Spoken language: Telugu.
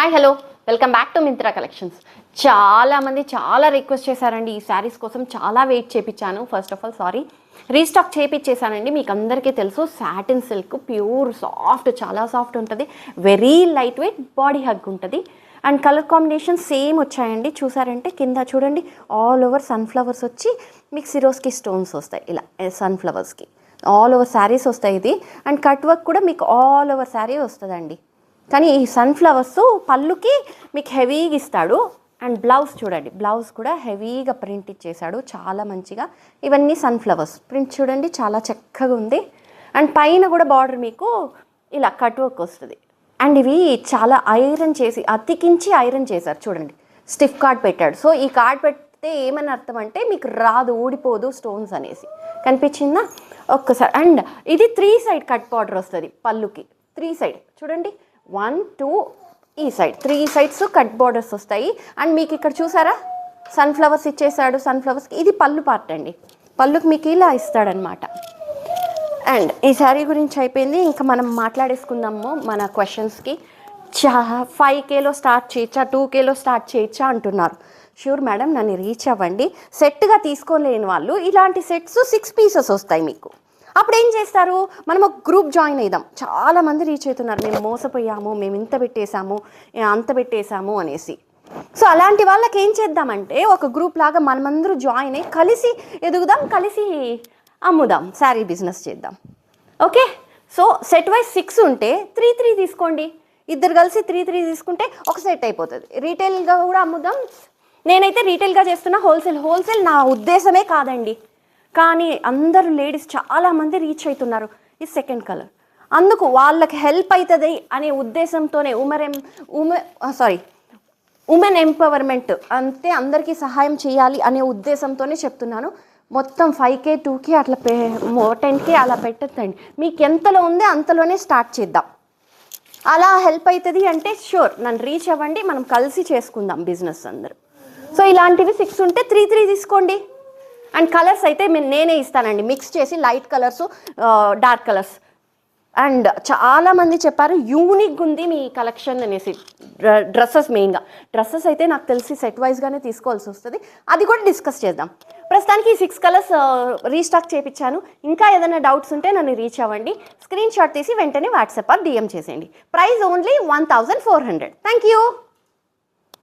Hi hello welcome back to Myntra collections. చాలామంది చాలా రిక్వెస్ట్ చేశారండి. ఈ శారీస్ కోసం చాలా వెయిట్ చేయించాను. First of all sorry, restock చేయించేసానండి. మీకు అందరికీ తెలుసు, సాటిన్ సిల్క్ ప్యూర్ సాఫ్ట్, చాలా సాఫ్ట్ ఉంటుంది, very light weight, body hug ఉంటుంది. అండ్ కలర్ కాంబినేషన్ సేమ్ వచ్చాయండి. చూసారంటే కింద చూడండి, ఆల్ ఓవర్ సన్ఫ్లవర్స్ వచ్చి మీకు సిరోస్కి స్టోన్స్ వస్తాయి. ఇలా సన్ఫ్లవర్స్కి ఆల్ ఓవర్ శారీస్ వస్తాయి ఇది. అండ్ కట్ వర్క్ కూడా మీకు ఆల్ ఓవర్ శారీ వస్తుందండి. కానీ ఈ సన్ఫ్లవర్స్ పళ్ళుకి మీకు హెవీగా ఇస్తాడు. అండ్ బ్లౌజ్ చూడండి, బ్లౌజ్ కూడా హెవీగా ప్రింట్ ఇచ్చేసాడు, చాలా మంచిగా. ఇవన్నీ సన్ఫ్లవర్స్ ప్రింట్ చూడండి, చాలా చక్కగా ఉంది. అండ్ పైన కూడా బార్డర్ మీకు ఇలా కట్ వర్క్ వస్తుంది. అండ్ ఇవి చాలా ఐరన్ చేసి, అతికించి ఐరన్ చేశారు చూడండి. స్టిఫ్ కార్డ్ పెట్టాడు. సో ఈ కార్డ్ పెడితే ఏమని అర్థం అంటే మీకు రాదు, ఊడిపోదు స్టోన్స్ అనేసి. కనిపించిందా ఒక్కసారి? అండ్ ఇది 3 సైడ్ కట్ బార్డర్ వస్తుంది పళ్ళుకి. 3 సైడ్ చూడండి, 1 2 ఈ సైడ్ 3 సైడ్స్ కట్ బార్డర్స్ వస్తాయి. అండ్ మీకు ఇక్కడ చూసారా సన్ఫ్లవర్స్ ఇచ్చేసాడు. సన్ఫ్లవర్స్కి ఇది పళ్ళు పార్ట్ అండి. పళ్ళుకి మీకు ఇలా ఇస్తాడనమాట. అండ్ ఈ శారీ గురించి అయిపోయింది. ఇంకా మనం మాట్లాడేసుకుందాము మన క్వశ్చన్స్కి. 5Kలో స్టార్ట్ చేయొచ్చా, 2Kలో స్టార్ట్ చేయొచ్చా అంటున్నారు. షూర్ మేడం, నన్ను రీచ్ అవ్వండి. సెట్గా తీసుకోలేని వాళ్ళు ఇలాంటి సెట్స్ 6 పీసెస్ వస్తాయి మీకు. అప్పుడు ఏం చేస్తారు, మనం ఒక గ్రూప్ జాయిన్ అయిదాం. చాలామంది రీచ్ అవుతున్నారు, మేము మోసపోయాము, మేము ఇంత పెట్టేశాము, అంత పెట్టేశాము అనేసి. సో అలాంటి వాళ్ళకి ఏం చేద్దామంటే, ఒక గ్రూప్ లాగా మనమందరూ జాయిన్ అయ్యి కలిసి ఎదుగుదాం, కలిసి అమ్ముదాం, శారీ బిజినెస్ చేద్దాం. ఓకే, సో సెట్ వైజ్ 6 ఉంటే 3 తీసుకోండి. ఇద్దరు కలిసి 3 తీసుకుంటే ఒక సెట్ అయిపోతుంది. రీటైల్గా కూడా అమ్ముదాం. నేనైతే రీటైల్గా చేస్తున్నా, హోల్సేల్ నా ఉద్దేశమే కాదండి. కానీ అందరూ లేడీస్ చాలామంది రీచ్ అవుతున్నారు. ఈ సెకండ్ కలర్, అందుకు వాళ్ళకి హెల్ప్ అవుతుంది అనే ఉద్దేశంతోనే ఉమెన్ ఎంపవర్మెంట్ అంతే, అందరికీ సహాయం చేయాలి అనే ఉద్దేశంతోనే చెప్తున్నాను. మొత్తం 5K 2K అట్లా 10K అలా పెట్టద్దండి. మీకు ఎంతలో ఉందో అంతలోనే స్టార్ట్ చేద్దాం. అలా హెల్ప్ అవుతుంది అంటే షూర్ నన్ను రీచ్ అవ్వండి, మనం కలిసి చేసుకుందాం బిజినెస్ అందరూ. సో ఇలాంటివి 6 ఉంటే 3 తీసుకోండి. అండ్ కలర్స్ అయితే నేనే ఇస్తానండి, మిక్స్ చేసి light colours, dark colours. And చాలామంది చెప్పారు యూనిక్గా ఉంది మీ కలెక్షన్ అనేసి. డ్రెస్సెస్ మెయిన్గా, డ్రెస్సెస్ అయితే నాకు తెలిసి సెట్ వైజ్గానే తీసుకోవాల్సి వస్తుంది. అది కూడా డిస్కస్ చేద్దాం. ప్రస్తుతానికి 6 కలర్స్ రీస్టాక్ చేయించాను. ఇంకా ఏదైనా డౌట్స్ ఉంటే నన్ను రీచ్ అవ్వండి. స్క్రీన్ షాట్ తీసి వెంటనే వాట్సాప్ ఆర్ DM చేసేయండి. Price only 1400. Thank you.